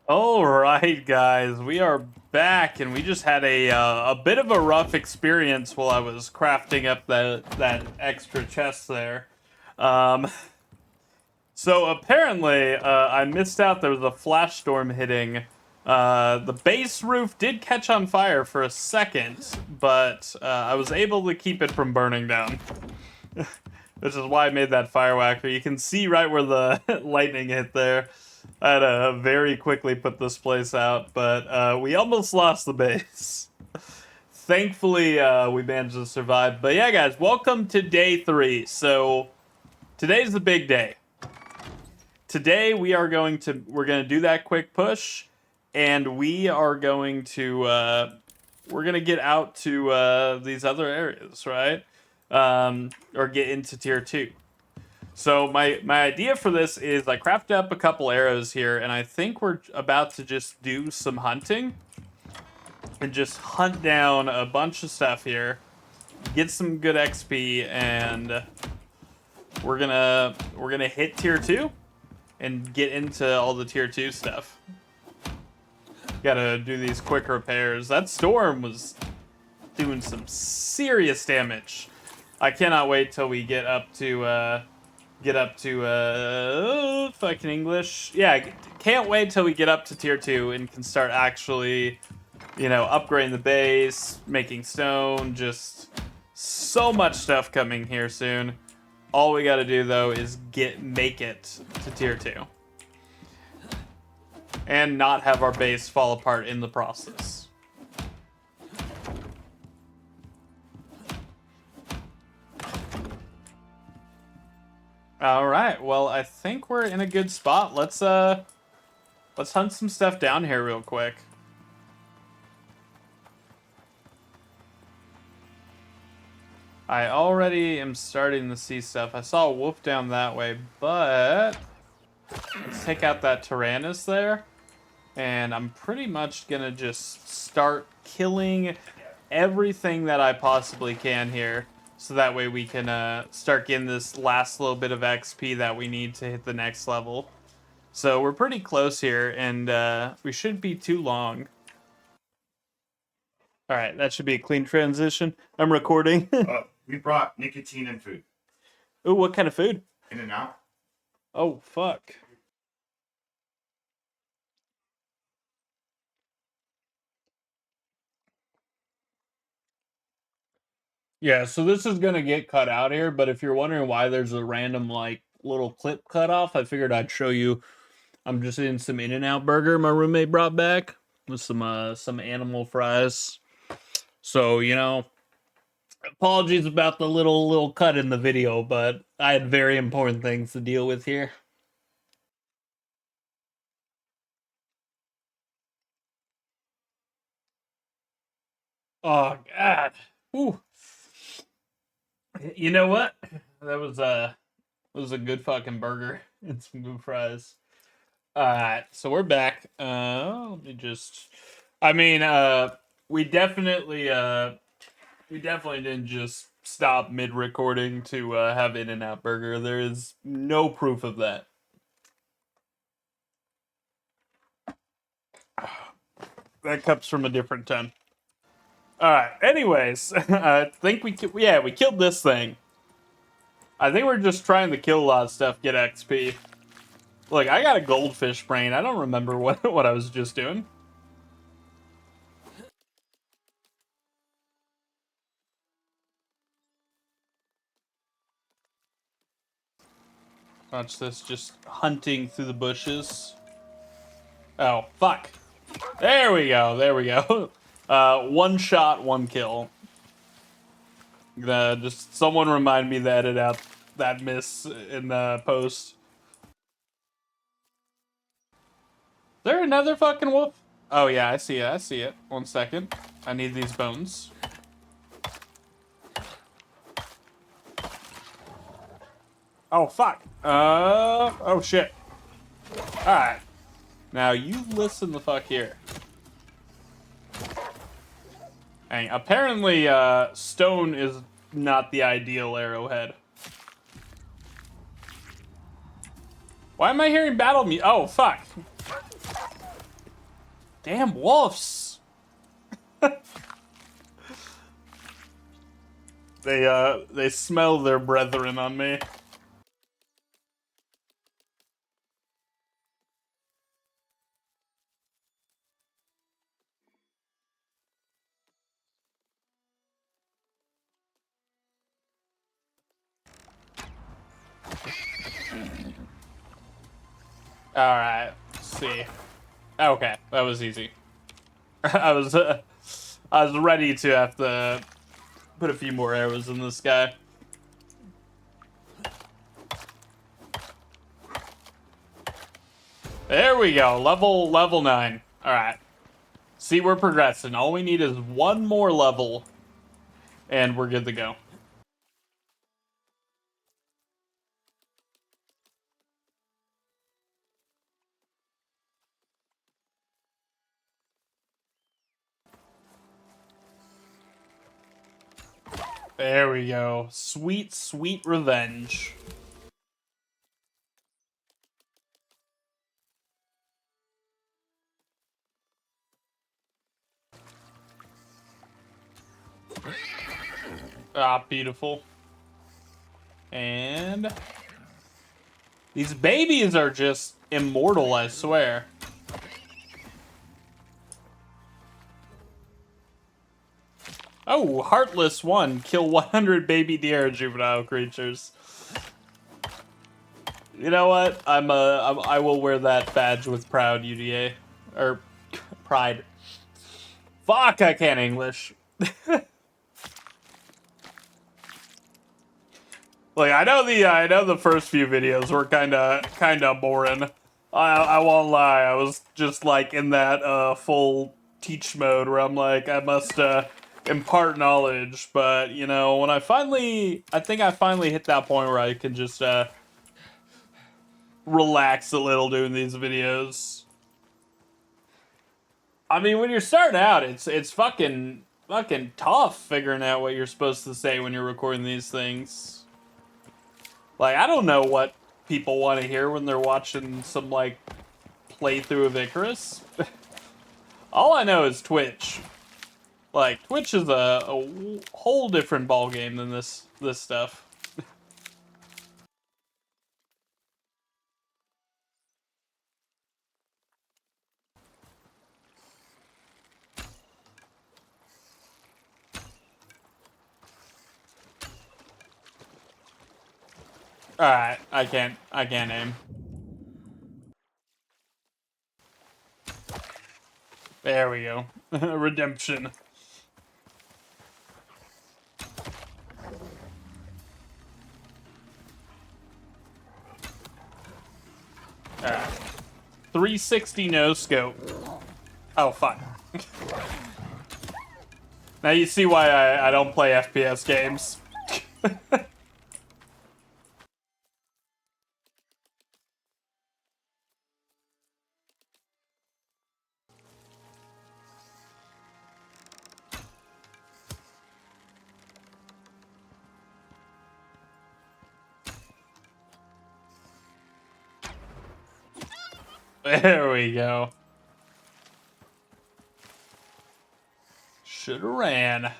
All right, guys, we are back, and we just had a bit of a rough experience while I was crafting up that extra chest there. Um, so apparently, I missed out. There was a flash storm hitting. The base roof did catch on fire for a second, but I was able to keep it from burning down. Which is why I made that firewhacker. You can see right where the lightning hit there. I had to very quickly put this place out, but we almost lost the base. Thankfully, we managed to survive. But yeah, guys, welcome to day 3. So today's the big day. Today we're going to do that quick push, and we are going to we're gonna get out to these other areas, right? Or get into tier 2. So my idea for this is I crafted up a couple arrows here, and I think we're about to just do some hunting and just hunt down a bunch of stuff here, get some good XP, and we're gonna hit tier 2 and get into all the tier 2 stuff. Gotta do these quick repairs. That storm was doing some serious damage. I cannot wait till we get up to fucking English. Yeah, can't wait till we get up to tier 2 and can start actually, upgrading the base, making stone, just so much stuff coming here soon. All we gotta do though is make it to tier 2. And not have our base fall apart in the process. All right, well, I think we're in a good spot. Let's hunt some stuff down here real quick. I already am starting to see stuff. I saw a wolf down that way, but let's take out that Tyrannus there. And I'm pretty much gonna just start killing everything that I possibly can here. So that way we can start getting this last little bit of XP that we need to hit the next level. So we're pretty close here, and we shouldn't be too long. All right, that should be a clean transition. I'm recording. We brought nicotine and food. Ooh, what kind of food? In-N-Out. Oh, fuck. Yeah, so this is gonna get cut out here, but if you're wondering why there's a random little clip cut off, I figured I'd show you. I'm just eating some In-N-Out burger my roommate brought back with some animal fries. So, apologies about the little cut in the video, but I had very important things to deal with here. Oh god. Ooh. You know what? That was a good fucking burger and some good fries. Alright, so we're back. Let me just we definitely didn't just stop mid-recording to have In-N-Out burger. There is no proof of that. That cup's from a different time. Alright, anyways, I think we killed this thing. I think we're just trying to kill a lot of stuff, get XP. Look, I got a goldfish brain. I don't remember what I was just doing. Watch this, just hunting through the bushes. Oh, fuck. There we go. One shot, one kill. Just someone remind me to edit out that miss in the post. Is there another fucking wolf? Oh yeah, I see it. 1 second. I need these bones. Oh fuck. Oh shit. Alright. Now you listen the fuck here. Dang, apparently stone is not the ideal arrowhead. Why am I hearing battle music? Oh fuck. Damn wolves! They smell their brethren on me. Alright, let's see. Okay, that was easy. I was ready to have to put a few more arrows in this guy. There we go, level 9. Alright. See, we're progressing. All we need is one more level, and we're good to go. There we go. Sweet, sweet revenge. Ah, beautiful. And these babies are just immortal, I swear. Oh, Heartless 1. Kill 100 baby deer juvenile creatures. You know what? I will wear that badge with proud, UDA. Or pride. Fuck, I can't English. Like, I know the first few videos were kinda boring. I won't lie. I was just like in that full teach mode where I'm like, I must impart knowledge. But you know, when I think I finally hit that point where I can just relax a little doing these videos. I mean, when you're starting out, it's fucking tough figuring out what you're supposed to say when you're recording these things. Like, I don't know what people want to hear when they're watching some, like, playthrough of ICARUS. All I know is Twitch. Like, Twitch is a whole different ballgame than this stuff. Alright, I can't aim. There we go. Redemption. Alright. 360 no scope. Oh, fuck. Now you see why I don't play FPS games. There we go. Shoulda ran.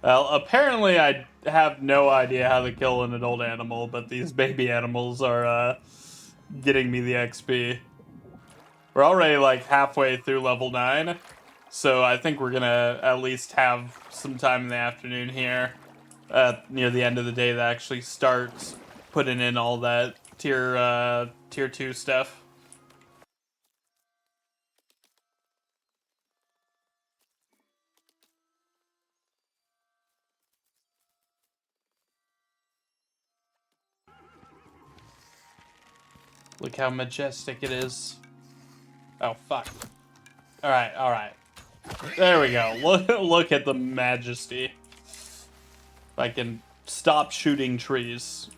Well, apparently I have no idea how to kill an adult animal, but these baby animals are getting me the XP. We're already like halfway through level 9, so I think we're gonna at least have some time in the afternoon here, near the end of the day, that actually starts putting in all that tier 2 stuff. Look how majestic it is. Oh, fuck. Alright, alright. There we go. Look at the majesty. If I can stop shooting trees.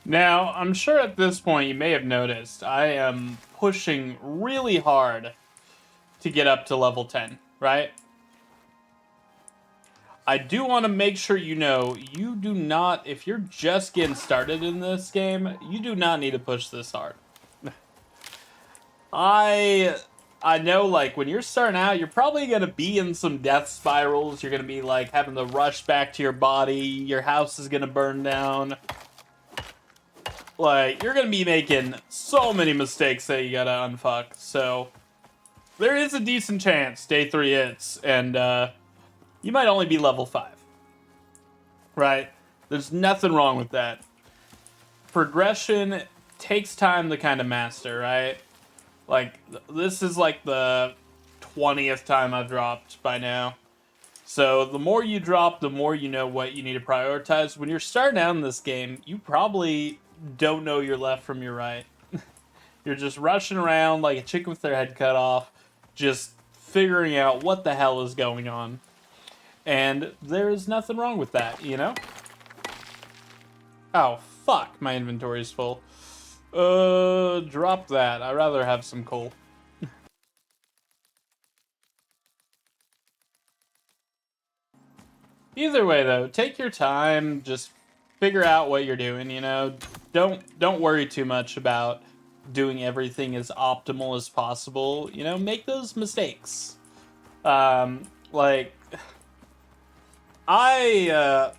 Now, I'm sure at this point you may have noticed I am pushing really hard to get up to level 10, right? I do want to make sure you know, you do not, if you're just getting started in this game, you do not need to push this hard. I know, like, when you're starting out, you're probably going to be in some death spirals. You're going to be, like, having to rush back to your body. Your house is going to burn down. Like, you're going to be making so many mistakes that you got to unfuck. So, there is a decent chance day 3 hits, and you might only be level 5. Right? There's nothing wrong with that. Progression takes time to kind of master, right? Like, this is like the 20th time I've dropped by now. So the more you drop, the more you know what you need to prioritize. When you're starting out in this game, you probably don't know your left from your right. You're just rushing around like a chicken with their head cut off, just figuring out what the hell is going on. And there's nothing wrong with that, you know? Oh, fuck, my inventory's full. Drop that. I'd rather have some coal. Either way, though, take your time. Just figure out what you're doing. You know, don't worry too much about doing everything as optimal as possible. You know, make those mistakes. Like I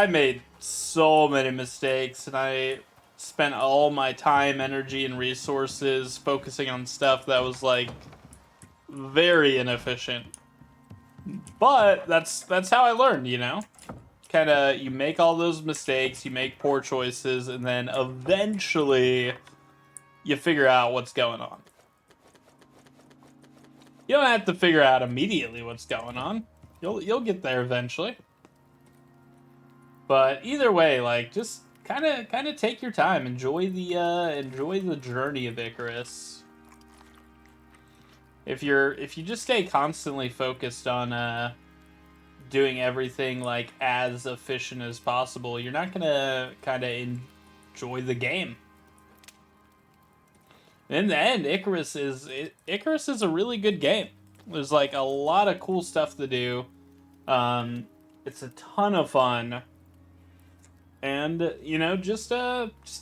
made so many mistakes, and I spent all my time, energy, and resources focusing on stuff that was like very inefficient. But that's how I learned, you know? Kind of, you make all those mistakes, you make poor choices, and then eventually you figure out what's going on. You don't have to figure out immediately what's going on. You'll get there eventually. But either way, like, just kind of take your time, enjoy the journey of Icarus. If you just stay constantly focused on doing everything like as efficient as possible, you're not gonna kind of enjoy the game. In the end, Icarus is a really good game. There's like a lot of cool stuff to do. It's a ton of fun, and you know, just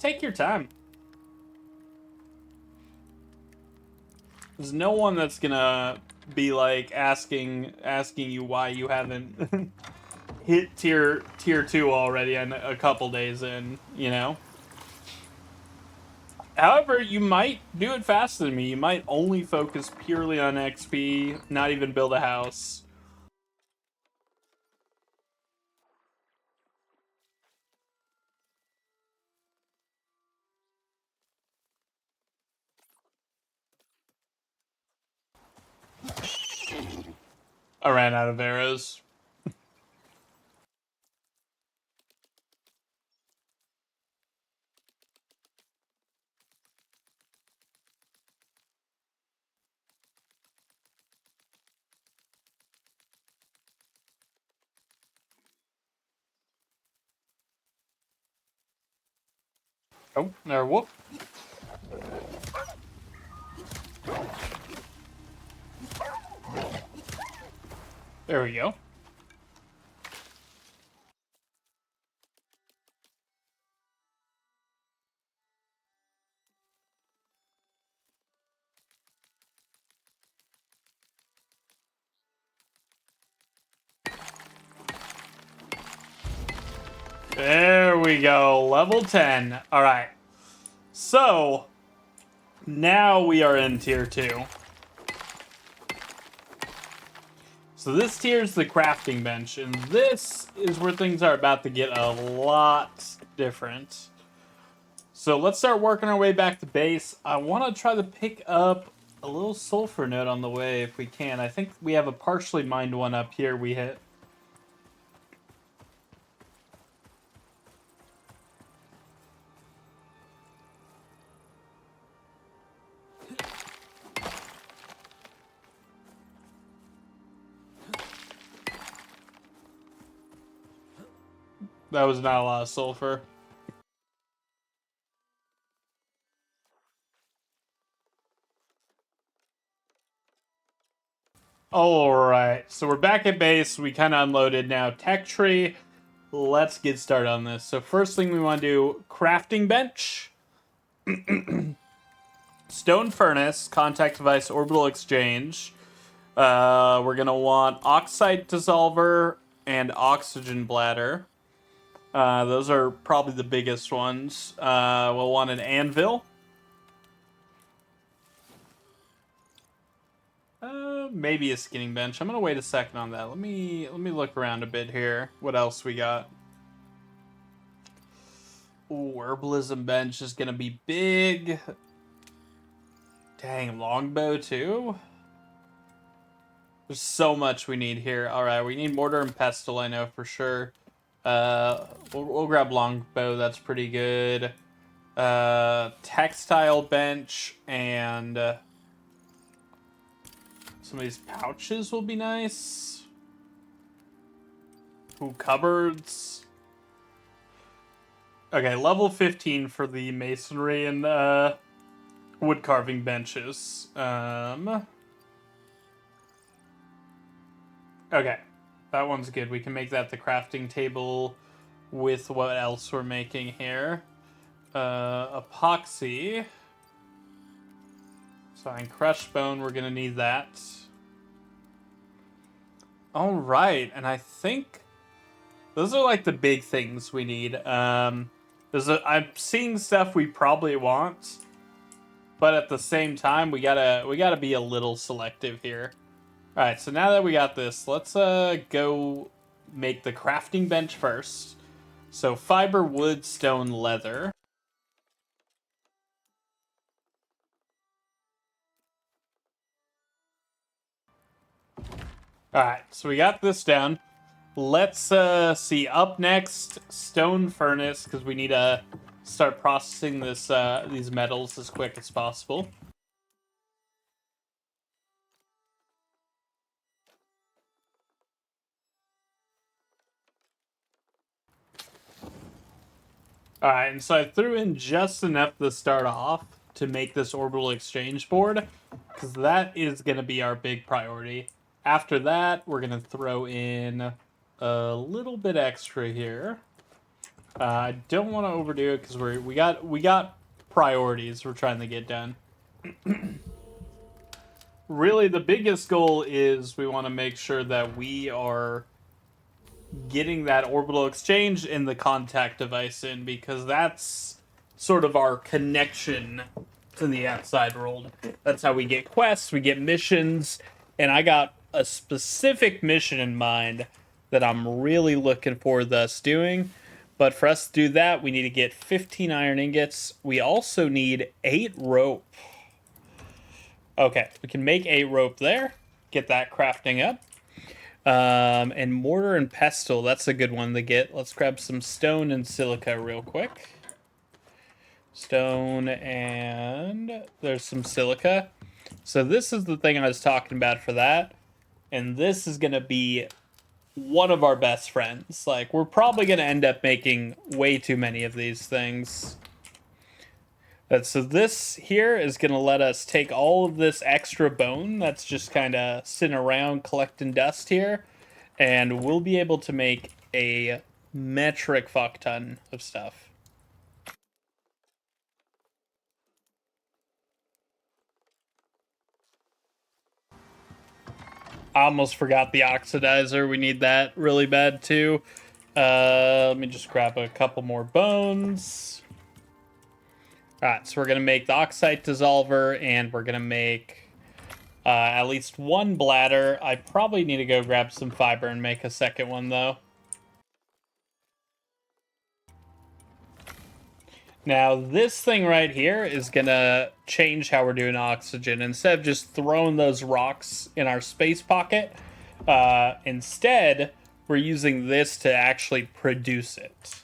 take your time. There's no one that's gonna be like asking you why you haven't hit tier 2 already and a couple days in, you know. However, you might do it faster than me. You might only focus purely on XP, not even build a house. I ran out of arrows. Oh, there, whoop. There we go. There we go. Level 10. All right. So, now we are in tier 2. So this tier is the crafting bench, and this is where things are about to get a lot different. So let's start working our way back to base. I want to try to pick up a little sulfur node on the way if we can. I think we have a partially mined one up here we hit. That was not a lot of sulfur. Alright, so we're back at base. We kind of unloaded now. Tech tree. Let's get started on this. So first thing we want to do, crafting bench. Stone furnace, contact device, orbital exchange. We're going to want oxide dissolver and oxygen bladder. Those are probably the biggest ones. We'll want an anvil. Maybe a skinning bench. I'm gonna wait a second on that. Let me look around a bit here. What else we got? Ooh, herbalism bench is gonna be big. Dang, longbow too. There's so much we need here. All right, we need mortar and pestle. I know for sure. We'll grab longbow. That's pretty good. Textile bench and. Some of these pouches will be nice. Ooh, cupboards. Okay, level 15 for the masonry and wood carving benches. Okay, that one's good. We can make that the crafting table with what else we're making here. Epoxy. So in crushed bone, we're gonna need that. All right, and I think those are like the big things we need. I'm seeing stuff we probably want, but at the same time, we gotta be a little selective here. All right, so now that we got this, let's go make the crafting bench first. So fiber, wood, stone, leather. All right, so we got this down. Let's see. Up next, stone furnace, because we need to start processing these metals as quick as possible. All right, and so I threw in just enough to start off to make this orbital exchange board, because that is going to be our big priority. After that, we're going to throw in a little bit extra here. I don't want to overdo it because we got priorities we're trying to get done. Really, the biggest goal is we want to make sure that we are getting that orbital exchange and the contact device in, because that's sort of our connection to the outside world. That's how we get quests, we get missions, and I got a specific mission in mind that I'm really looking forward to us doing. But for us to do that, we need to get 15 iron ingots. We also need 8 rope. Okay, we can make 8 rope there. Get that crafting up. And mortar and pestle, that's a good one to get. Let's grab some stone and silica real quick. Stone and there's some silica. So this is the thing I was talking about for that. And this is going to be one of our best friends. Like, we're probably going to end up making way too many of these things. So this here is going to let us take all of this extra bone that's just kind of sitting around collecting dust here, and we'll be able to make a metric fuck ton of stuff. I almost forgot the oxidizer. We need that really bad too. Let me just grab a couple more bones. Alright, so we're going to make the oxide dissolver, and we're going to make at least 1 bladder. I probably need to go grab some fiber and make a second one, though. Now, this thing right here is going to change how we're doing oxygen. Instead of just throwing those rocks in our space pocket, instead, we're using this to actually produce it.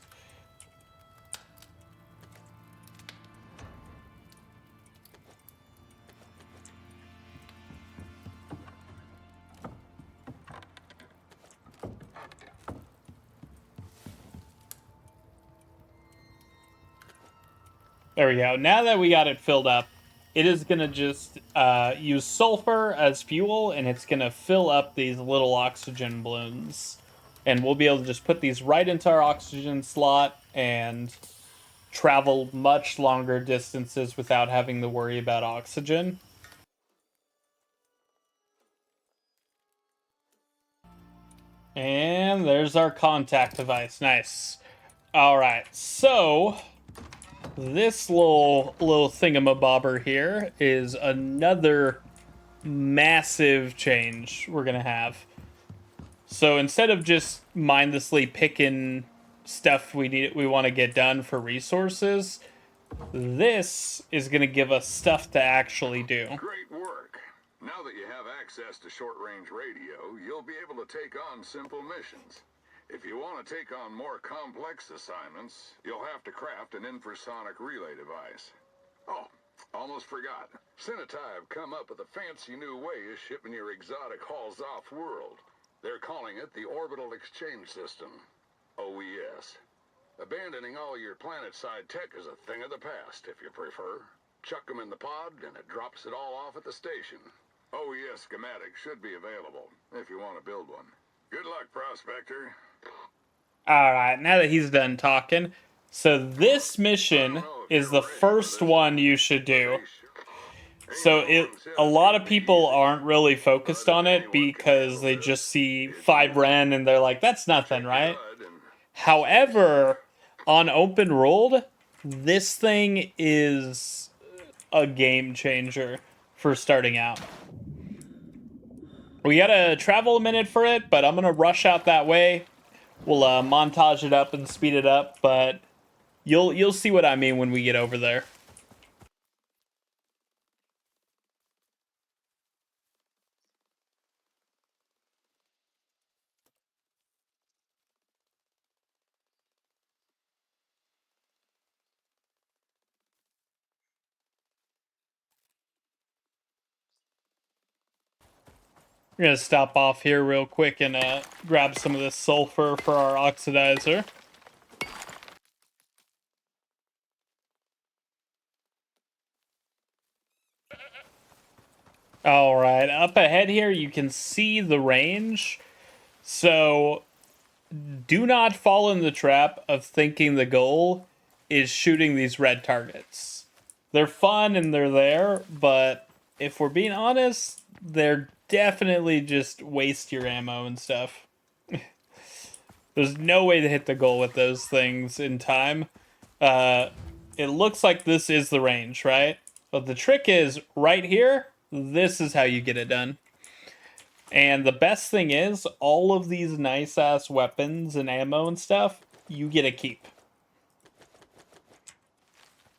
There we go. Now that we got it filled up, it is going to just use sulfur as fuel, and it's going to fill up these little oxygen balloons. And we'll be able to just put these right into our oxygen slot and travel much longer distances without having to worry about oxygen. And there's our contact device. Nice. All right, so this little thingamabobber here is another massive change we're gonna have. So instead of just mindlessly picking stuff we want to get done for resources, this is gonna give us stuff to actually do. Great work. Now that you have access to short-range radio, you'll be able to take on simple missions. If you want to take on more complex assignments, you'll have to craft an infrasonic relay device. Oh, almost forgot. C0NT have come up with a fancy new way of shipping your exotic hauls off-world. They're calling it the Orbital Exchange System, OES. Abandoning all your planet-side tech is a thing of the past, if you prefer. Chuck them in the pod, and it drops it all off at the station. OES schematics should be available, if you want to build one. Good luck, Prospector. Alright, now that he's done talking, so this mission is the first one you should do. So a lot of people aren't really focused on it because they just see 5 Ren and they're like, that's nothing, right? However, on open world, this thing is a game changer for starting out. We gotta travel a minute for it, but I'm gonna rush out that way. We'll montage it up and speed it up, but you'll see what I mean when we get over there. We're gonna stop off here real quick and grab some of this sulfur for our oxidizer. All right, up ahead here you can see the range. So do not fall in the trap of thinking the goal is shooting these red targets. They're fun and they're there, but if we're being honest, they're definitely just waste your ammo and stuff. There's no way to hit the goal with those things in time. It looks like this is the range, right? But the trick is, right here, this is how you get it done. And the best thing is, all of these nice-ass weapons and ammo and stuff, you get to keep.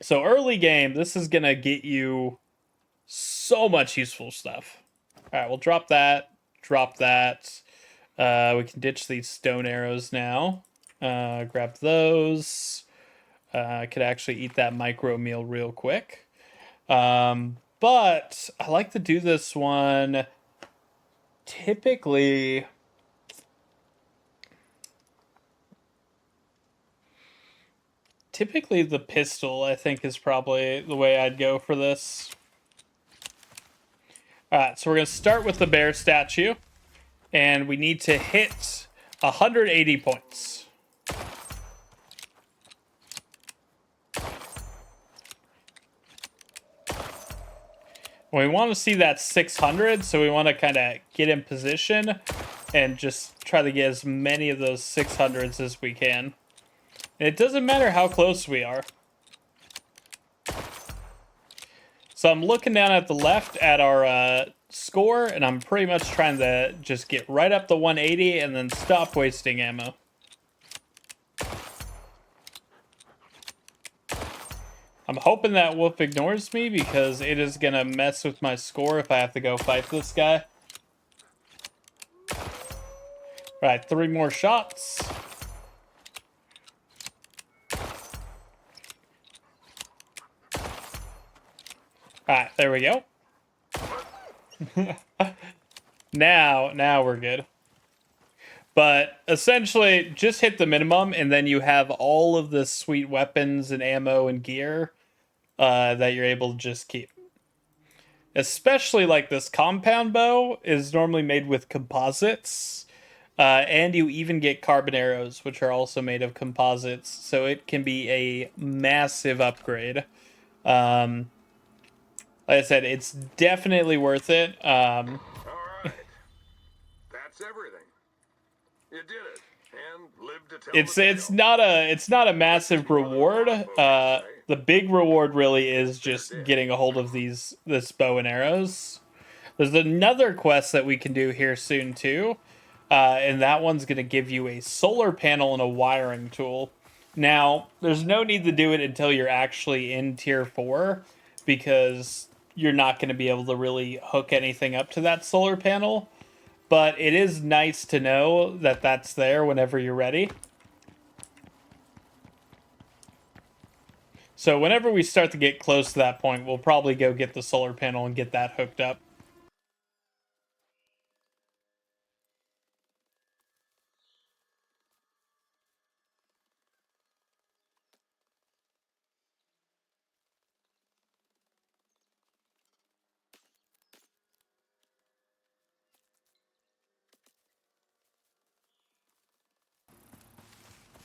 So early game, this is going to get you so much useful stuff. All right, we'll drop that. Drop that. We can ditch these stone arrows now. Grab those. I could actually eat that micro meal real quick. But I like to do this one typically... Typically the pistol, I think, is probably the way I'd go for this. Alright, so we're going to start with the bear statue. And we need to hit 180 points. We want to see that 600, so we want to kind of get in position and just try to get as many of those 600s as we can. And it doesn't matter how close we are. So I'm looking down at the left at our score, and I'm pretty much trying to just get right up to 180 and then stop wasting ammo. I'm hoping that wolf ignores me because it is going to mess with my score if I have to go fight this guy. Right, 3 more shots. Alright, there we go. Now we're good. But essentially, just hit the minimum, and then you have all of the sweet weapons and ammo and gear that you're able to just keep. Especially like this compound bow is normally made with composites. And you even get carbon arrows, which are also made of composites. So it can be a massive upgrade. Like I said, it's definitely worth it. All right. That's everything. You did it. And lived to tell It's not a massive reward. The big reward really is just getting a hold of this bow and arrows. There's another quest that we can do here soon too, and that one's going to give you a solar panel and a wiring tool. Now, there's no need to do it until you're actually in tier 4, because you're not going to be able to really hook anything up to that solar panel. But it is nice to know that that's there whenever you're ready. So whenever we start to get close to that point, we'll probably go get the solar panel and get that hooked up.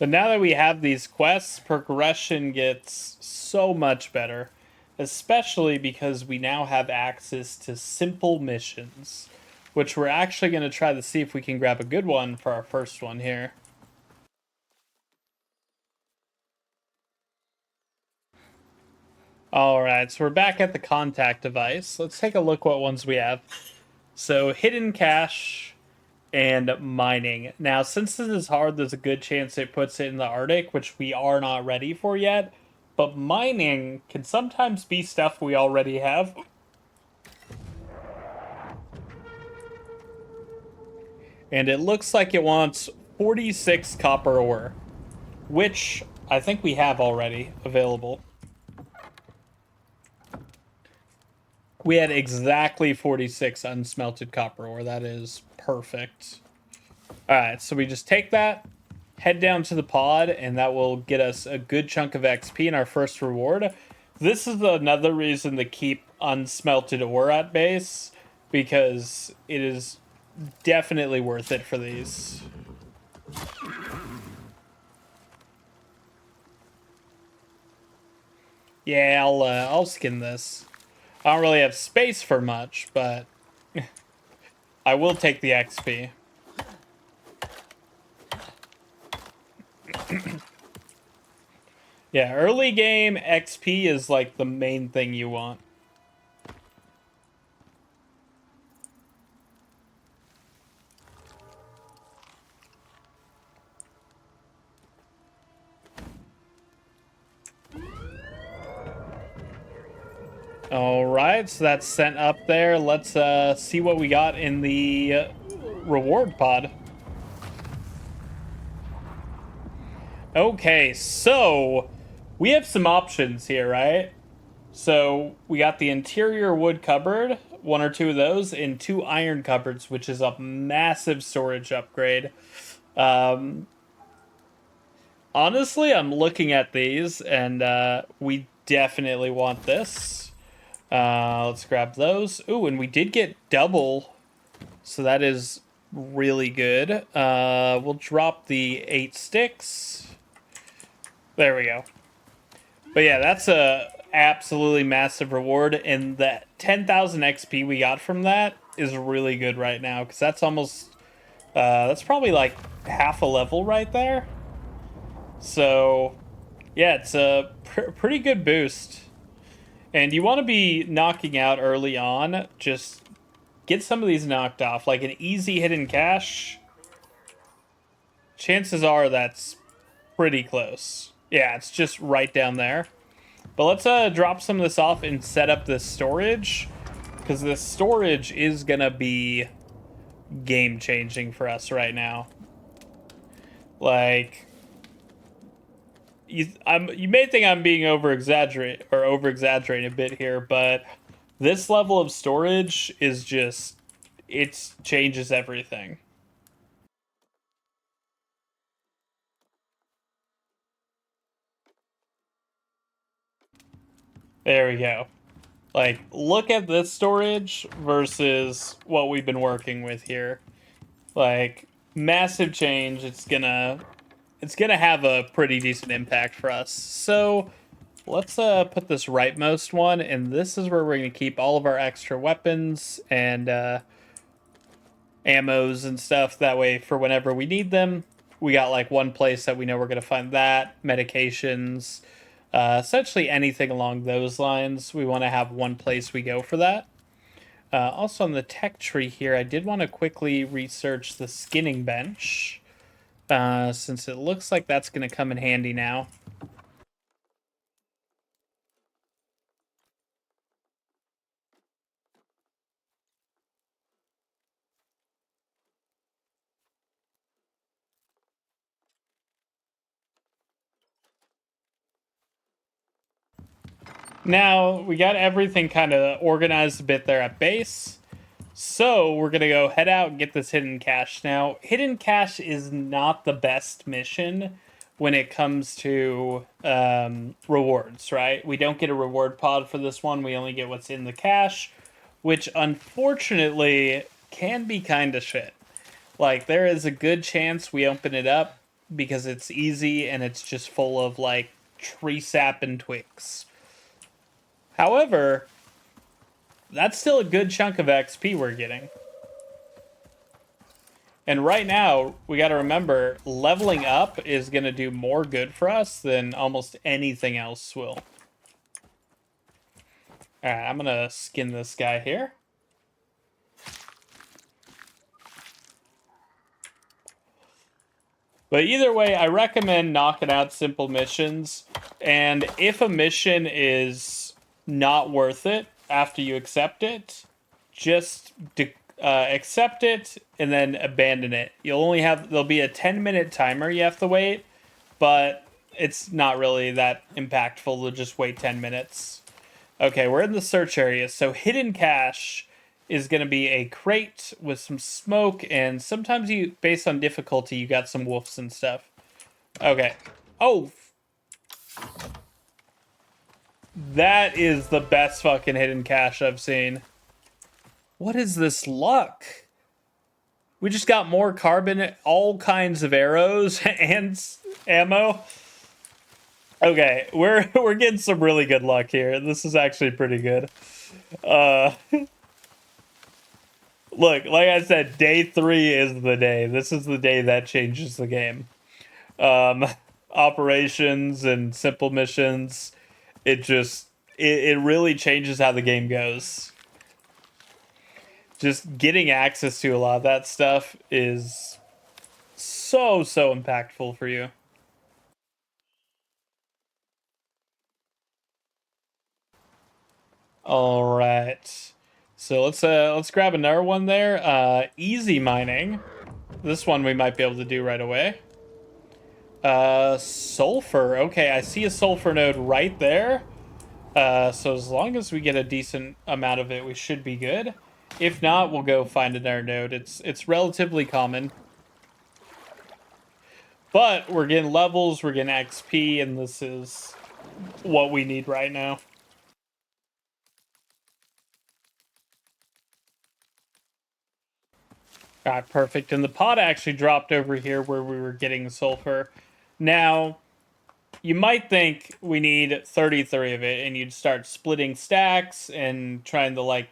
But now that we have these quests, progression gets so much better. Especially because we now have access to simple missions, which we're actually going to try to see if we can grab a good one for our first one here. Alright, so we're back at the contact device. Let's take a look what ones we have. So, hidden cache and mining. Now, since this is hard, there's a good chance it puts it in the Arctic, which we are not ready for yet. But mining can sometimes be stuff we already have. And it looks like it wants 46 copper ore, which I think we have already available. We had exactly 46 unsmelted copper ore. That is perfect. Alright, so we just take that, head down to the pod, and that will get us a good chunk of XP in our first reward. This is another reason to keep unsmelted ore at base, because it is definitely worth it for these. Yeah, I'll skin this. I don't really have space for much, but I will take the XP. Yeah, early game XP is like the main thing you want. Alright, so that's sent up there. Let's see what we got in the reward pod. Okay, so we have some options here, right? So we got the interior wood cupboard, one or two of those, and 2 iron cupboards, which is a massive storage upgrade. Honestly, I'm looking at these, and we definitely want this. Let's grab those. Ooh, and we did get double, so that is really good. We'll drop the 8 sticks. There we go. But yeah, that's a absolutely massive reward, and that 10,000 XP we got from that is really good right now, because that's almost, that's probably like half a level right there. So, yeah, it's a pretty good boost. And you want to be knocking out early on, just get some of these knocked off. Like an easy hidden cache, chances are that's pretty close. Yeah, it's just right down there. But let's drop some of this off and set up this storage, because this storage is going to be game-changing for us right now. Like, you may think I'm being over-exaggerating a bit here, but this level of storage is just, it changes everything. There we go. Like, look at this storage versus what we've been working with here. Like, massive change. It's gonna have a pretty decent impact for us. So let's put this rightmost one, and this is where we're gonna keep all of our extra weapons and ammos and stuff. That way, for whenever we need them, we got like one place that we know we're gonna find that. Medications, essentially anything along those lines. We want to have one place we go for that. Also on the tech tree here, I did want to quickly research the skinning bench, since it looks like that's going to come in handy now. Now, we got everything kind of organized a bit there at base. So, we're going to go head out and get this hidden cache. Now, hidden cache is not the best mission when it comes to rewards, right? We don't get a reward pod for this one. We only get what's in the cache, which unfortunately can be kind of shit. Like, there is a good chance we open it up because it's easy and it's just full of, like, tree sap and twigs. However, that's still a good chunk of XP we're getting. And right now, we got to remember, leveling up is going to do more good for us than almost anything else will. Alright, I'm going to skin this guy here. But either way, I recommend knocking out simple missions. And if a mission is not worth it after you accept it, just accept it and then abandon it. There'll be a 10-minute timer you have to wait, but it's not really that impactful to just wait 10 minutes. Okay, we're in the search area. So hidden cache is going to be a crate with some smoke, and sometimes based on difficulty, you got some wolves and stuff. Okay. Oh! That is the best fucking hidden cache I've seen. What is this luck? We just got more carbon, all kinds of arrows and ammo. Okay, we're getting some really good luck here. This is actually pretty good. Look, like I said, day 3 is the day. This is the day that changes the game. Operations and simple missions, it really changes how the game goes. Just getting access to a lot of that stuff is so impactful for you. All right. So let's grab another one there. Easy mining. This one we might be able to do right away. Sulfur. Okay, I see a sulfur node right there. So as long as we get a decent amount of it, we should be good. If not, we'll go find another node. It's relatively common. But we're getting levels, we're getting XP, and this is what we need right now. Alright, perfect. And the pod actually dropped over here where we were getting sulfur. Now, you might think we need 33 of it, and you'd start splitting stacks and trying to, like,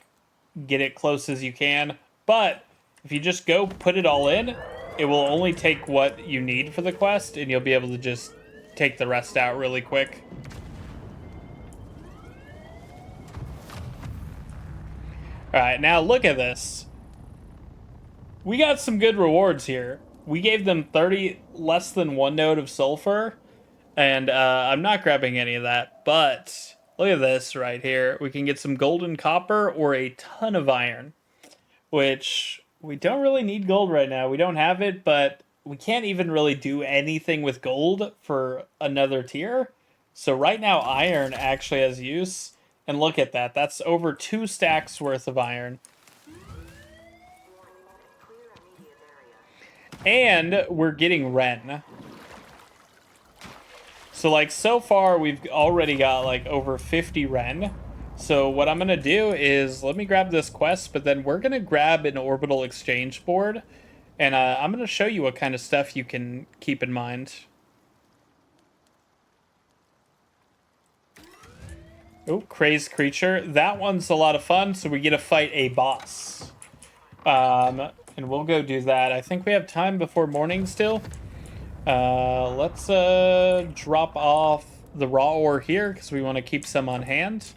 get it close as you can. But if you just go put it all in, it will only take what you need for the quest, and you'll be able to just take the rest out really quick. Alright, now look at this. We got some good rewards here. We gave them 30 less than 1 node of sulfur, and I'm not grabbing any of that, but look at this right here. We can get some gold and copper or a ton of iron, which we don't really need gold right now. We don't have it, but we can't even really do anything with gold for another tier. So right now, iron actually has use. And look at that. That's over 2 stacks worth of iron. And we're getting Ren. So, like, so far, we've already got, like, over 50 Ren. So what I'm going to do is let me grab this quest, but then we're going to grab an orbital exchange board, and I'm going to show you what kind of stuff you can keep in mind. Oh, crazed creature. That one's a lot of fun, so we get to fight a boss. And we'll go do that. I think we have time before morning still. Let's drop off the raw ore here because we want to keep some on hand.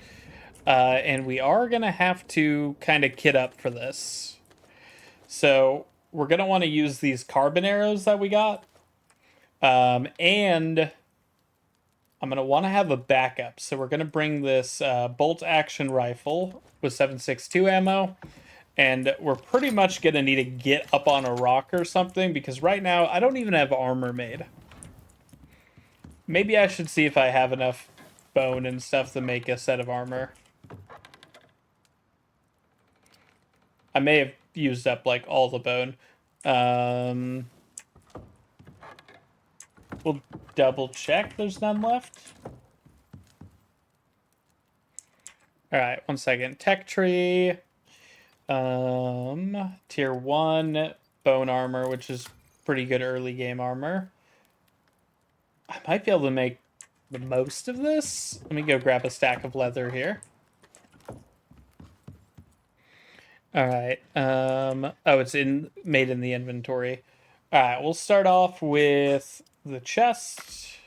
And we are going to have to kind of kit up for this. So we're going to want to use these carbon arrows that we got. And I'm going to want to have a backup. So we're going to bring this bolt action rifle with 7.62 ammo. And we're pretty much going to need to get up on a rock or something because right now I don't even have armor made. Maybe I should see if I have enough bone and stuff to make a set of armor. I may have used up like all the bone. We'll double check there's none left. All right, 1 second. Tech tree. Tier 1 bone armor, which is pretty good early game armor. I might be able to make the most of this. Let me go grab a stack of leather here. All right. Oh, it's made in the inventory. All right, we'll start off with the chest.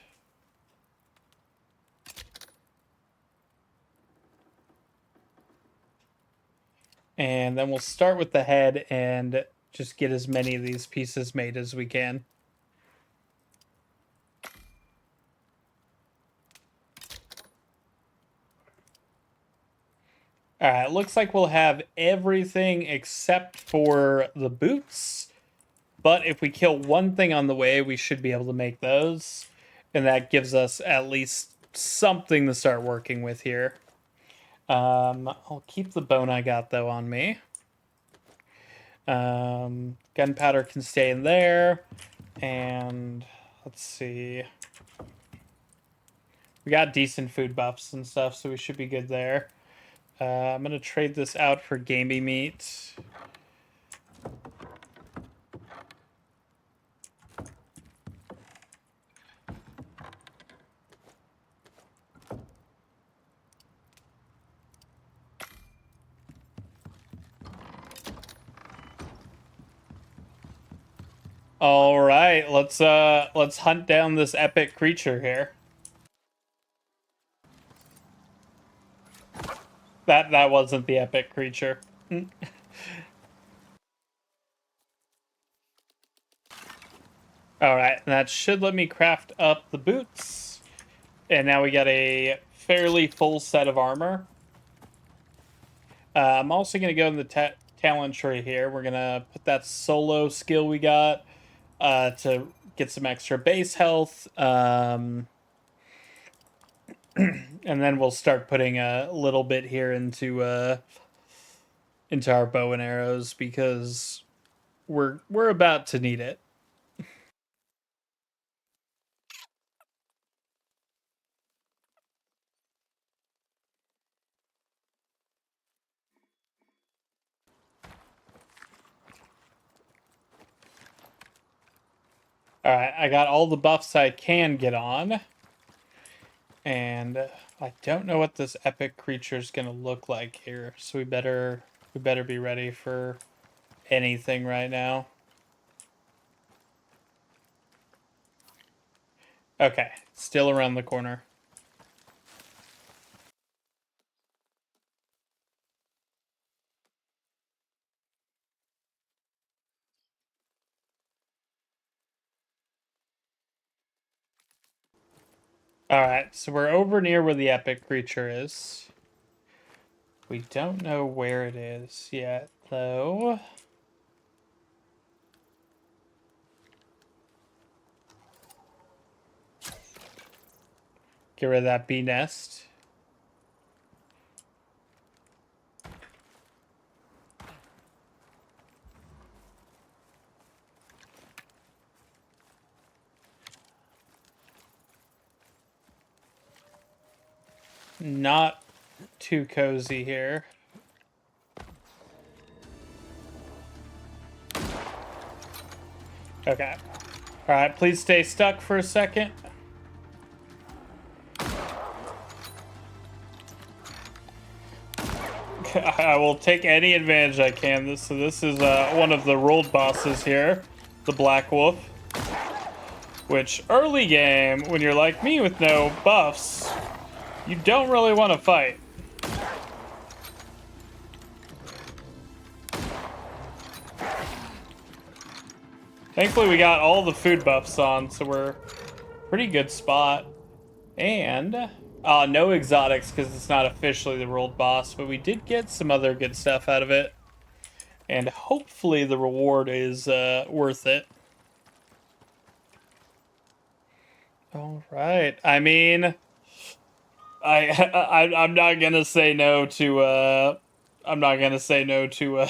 And then we'll start with the head and just get as many of these pieces made as we can. Alright, looks like we'll have everything except for the boots. But if we kill one thing on the way, we should be able to make those. And that gives us at least something to start working with here. I'll keep the bone I got, though, on me. Gunpowder can stay in there. And let's see. We got decent food buffs and stuff, so we should be good there. I'm going to trade this out for gamey meat. All right, let's hunt down this epic creature here. That wasn't the epic creature. All right, and that should let me craft up the boots. And now we got a fairly full set of armor. I'm also going to go in the talent tree here. We're going to put that solo skill we got to get some extra base health. And then we'll start putting a little bit here into our bow and arrows because we're about to need it. All right, I got all the buffs I can get on. And I don't know what this epic creature is going to look like here. So we better be ready for anything right now. Okay, still around the corner. Alright, so we're over near where the epic creature is. We don't know where it is yet, though. Get rid of that bee nest. Not too cozy here. Okay. Alright, please stay stuck for a second. I will take any advantage I can. This is one of the world bosses here, the Black Wolf. Which, early game, when you're like me with no buffs, you don't really want to fight. Thankfully, we got all the food buffs on, so we're pretty good spot. And no exotics because it's not officially the world boss, but we did get some other good stuff out of it. And hopefully the reward is worth it. All right. I mean, I'm not gonna say no to I'm not gonna say no to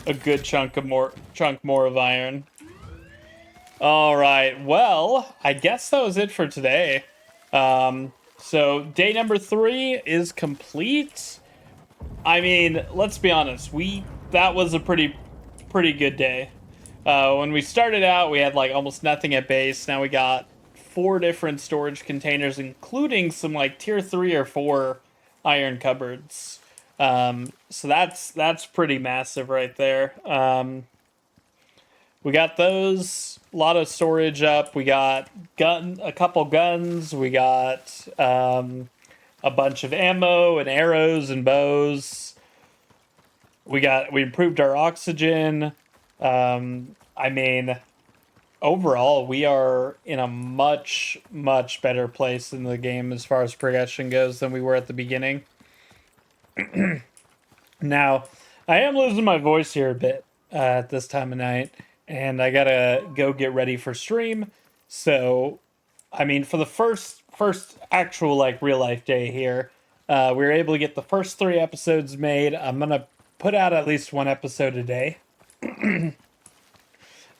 a good chunk more of iron. All right. Well, I guess that was it for today. So day number 3 is complete. I mean, let's be honest. That was a pretty good day. When we started out, we had like almost nothing at base. Now we got 4 different storage containers, including some like tier 3 or 4 iron cupboards. So that's pretty massive right there. We got those, a lot of storage up. We got a couple guns. We got a bunch of ammo and arrows and bows. We improved our oxygen. I mean, overall, we are in a much better place in the game as far as progression goes than we were at the beginning. Now, I am losing my voice here a bit at this time of night, and I gotta go get ready for stream. So, I mean, for the first actual like real life day here, we were able to get the first 3 episodes made. I'm gonna put out at least 1 episode a day.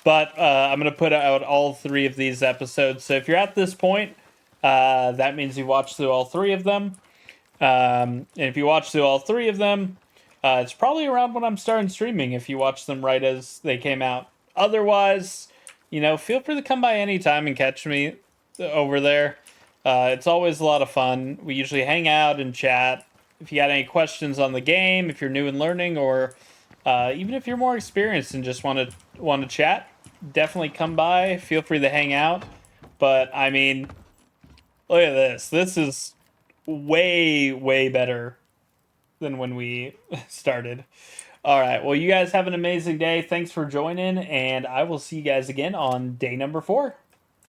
But I'm going to put out all 3 of these episodes. So if you're at this point, that means you watched through all 3 of them. And if you watch through all 3 of them, it's probably around when I'm starting streaming if you watch them right as they came out. Otherwise, feel free to come by anytime and catch me over there. It's always a lot of fun. We usually hang out and chat. If you got any questions on the game, if you're new and learning, or even if you're more experienced and just want to chat, definitely come by. Feel free to hang out. But I mean, look at this. This is way better than when we started. All right. Well, you guys have an amazing day. Thanks for joining, and I will see you guys again on day number 4.